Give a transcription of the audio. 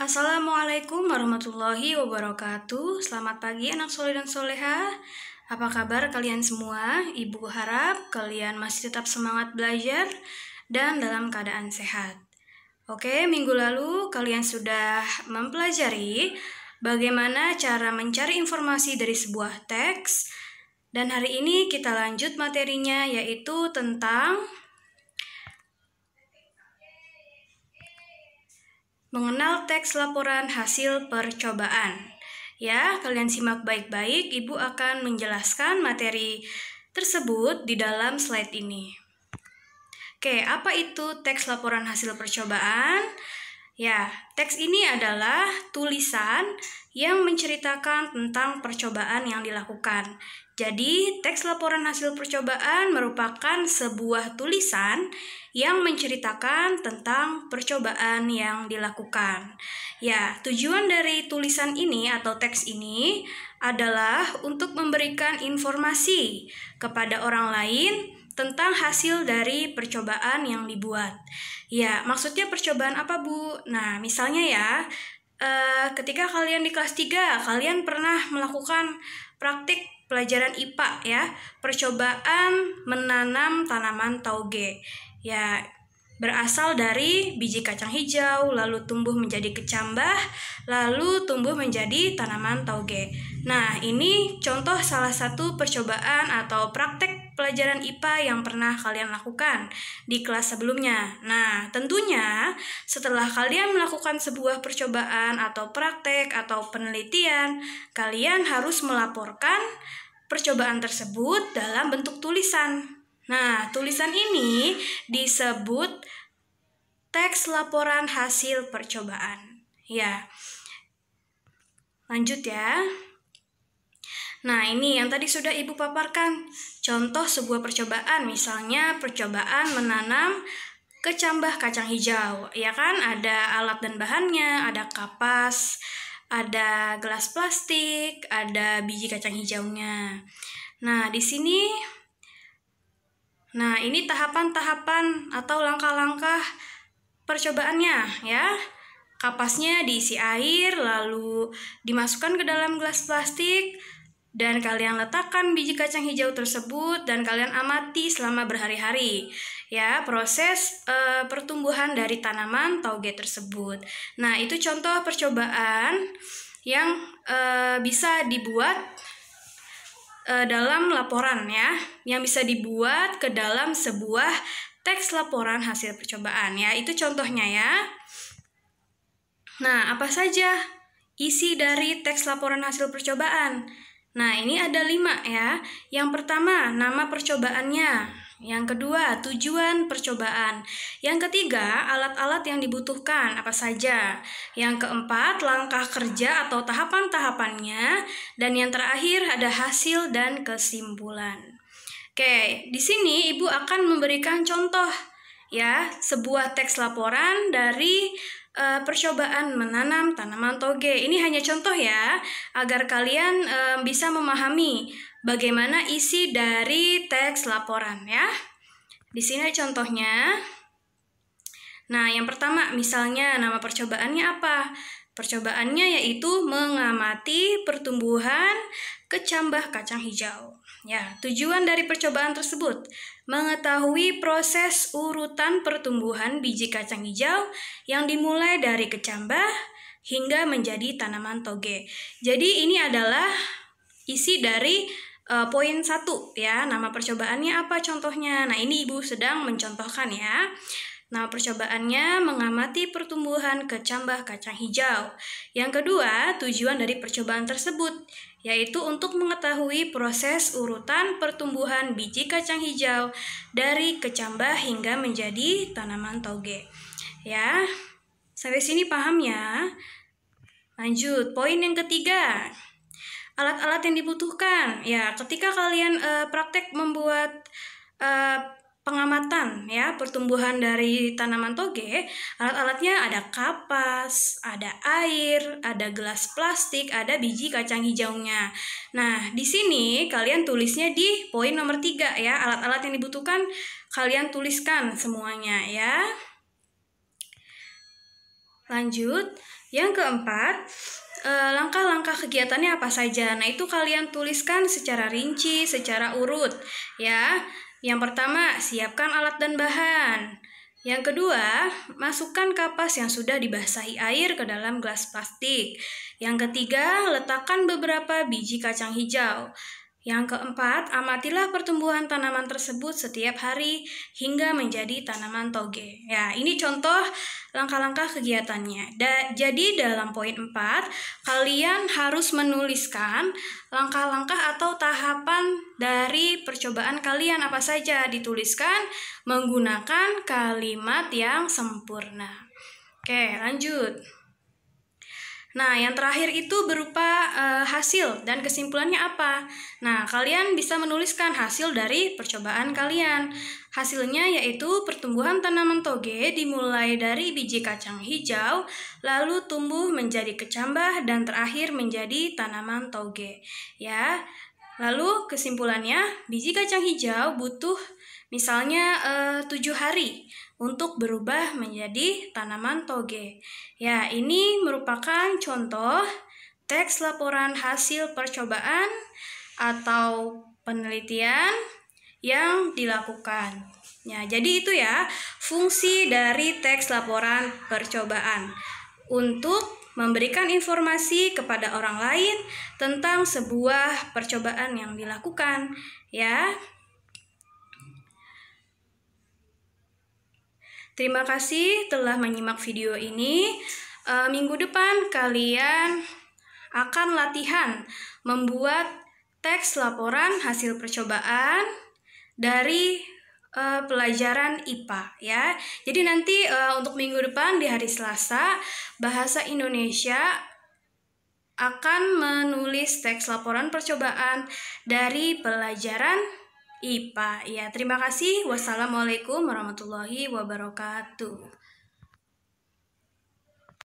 Assalamualaikum warahmatullahi wabarakatuh. Selamat pagi anak soleh dan soleha. Apa kabar kalian semua? Ibu harap kalian masih tetap semangat belajar dan dalam keadaan sehat. Oke, minggu lalu kalian sudah mempelajari bagaimana cara mencari informasi dari sebuah teks. Dan hari ini kita lanjut materinya, yaitu tentang mengenal teks laporan hasil percobaan. Ya, kalian simak baik-baik, Ibu akan menjelaskan materi tersebut di dalam slide ini. Oke, apa itu teks laporan hasil percobaan? Ya, teks ini adalah tulisan yang menceritakan tentang percobaan yang dilakukan. Jadi, teks laporan hasil percobaan merupakan sebuah tulisan yang menceritakan tentang percobaan yang dilakukan. Ya, tujuan dari tulisan ini atau teks ini adalah untuk memberikan informasi kepada orang lain tentang hasil dari percobaan yang dibuat. Ya, maksudnya percobaan apa, Bu? Nah, misalnya ya, ketika kalian di kelas 3, kalian pernah melakukan praktik pelajaran IPA ya, percobaan menanam tanaman tauge. Ya, berasal dari biji kacang hijau, lalu tumbuh menjadi kecambah, lalu tumbuh menjadi tanaman tauge. Nah, ini contoh salah satu percobaan atau praktek pelajaran IPA yang pernah kalian lakukan di kelas sebelumnya. Nah, tentunya setelah kalian melakukan sebuah percobaan atau praktek atau penelitian, kalian harus melaporkan percobaan tersebut dalam bentuk tulisan. Nah, tulisan ini disebut teks laporan hasil percobaan. Ya, lanjut ya. Nah, ini yang tadi sudah Ibu paparkan. Contoh sebuah percobaan, misalnya percobaan menanam kecambah kacang hijau. Ya kan, ada alat dan bahannya, ada kapas, ada gelas plastik, ada biji kacang hijaunya. Nah, di sini, ini tahapan-tahapan atau langkah-langkah percobaannya ya. Kapasnya diisi air, lalu dimasukkan ke dalam gelas plastik, dan kalian letakkan biji kacang hijau tersebut dan kalian amati selama berhari-hari ya proses pertumbuhan dari tanaman tauge tersebut. Nah, itu contoh percobaan yang bisa dibuat dalam laporan ya, yang bisa dibuat ke dalam sebuah teks laporan hasil percobaan ya. Itu contohnya ya. Nah, apa saja isi dari teks laporan hasil percobaan? Nah, ini ada 5 ya. Yang pertama, nama percobaannya. Yang kedua, tujuan percobaan. Yang ketiga, alat-alat yang dibutuhkan apa saja. Yang keempat, langkah kerja atau tahapan-tahapannya. Dan yang terakhir, ada hasil dan kesimpulan. Oke, di sini Ibu akan memberikan contoh ya, sebuah teks laporan dari percobaan menanam tanaman toge. Ini hanya contoh ya, agar kalian bisa memahami bagaimana isi dari teks laporan ya. Di sini contohnya. Nah, yang pertama misalnya nama percobaannya apa? Percobaannya yaitu mengamati pertumbuhan kecambah kacang hijau. Ya, tujuan dari percobaan tersebut mengetahui proses urutan pertumbuhan biji kacang hijau yang dimulai dari kecambah hingga menjadi tanaman toge. Jadi ini adalah isi dari poin 1 ya. Nama percobaannya apa contohnya? Nah, ini Ibu sedang mencontohkan ya. Nama percobaannya mengamati pertumbuhan kecambah kacang hijau. Yang kedua, tujuan dari percobaan tersebut yaitu untuk mengetahui proses urutan pertumbuhan biji kacang hijau dari kecambah hingga menjadi tanaman toge. Ya, sampai sini paham ya? Lanjut, poin yang ketiga. Alat-alat yang dibutuhkan. Ya, ketika kalian praktek membuat pengamatan ya pertumbuhan dari tanaman toge, alat-alatnya ada kapas, ada air, ada gelas plastik, ada biji kacang hijaunya. Nah, di sini kalian tulisnya di poin nomor 3 ya, alat-alat yang dibutuhkan kalian tuliskan semuanya ya. Lanjut, yang keempat, langkah-langkah kegiatannya apa saja? Nah, itu kalian tuliskan secara rinci, secara urut, ya. Yang pertama, siapkan alat dan bahan. Yang kedua, masukkan kapas yang sudah dibasahi air ke dalam gelas plastik. Yang ketiga, letakkan beberapa biji kacang hijau. Yang keempat, amatilah pertumbuhan tanaman tersebut setiap hari hingga menjadi tanaman toge. Ya, ini contoh langkah-langkah kegiatannya. Jadi dalam poin 4, kalian harus menuliskan langkah-langkah atau tahapan dari percobaan kalian apa saja. Dituliskan menggunakan kalimat yang sempurna. Oke, lanjut. Nah, yang terakhir itu berupa hasil dan kesimpulannya apa? Nah, kalian bisa menuliskan hasil dari percobaan kalian. Hasilnya yaitu pertumbuhan tanaman toge dimulai dari biji kacang hijau, lalu tumbuh menjadi kecambah dan terakhir menjadi tanaman toge. Ya, lalu kesimpulannya, biji kacang hijau butuh misalnya 7 hari untuk berubah menjadi tanaman toge. Ya, ini merupakan contoh teks laporan hasil percobaan atau penelitian yang dilakukan. Ya, jadi itu ya fungsi dari teks laporan percobaan untuk memberikan informasi kepada orang lain tentang sebuah percobaan yang dilakukan, ya. Terima kasih telah menyimak video ini. Minggu depan kalian akan latihan membuat teks laporan hasil percobaan dari pelajaran IPA ya. Jadi nanti untuk minggu depan di hari Selasa Bahasa Indonesia akan menulis teks laporan percobaan dari pelajaran IPA. Ya, terima kasih. Wassalamualaikum warahmatullahi wabarakatuh.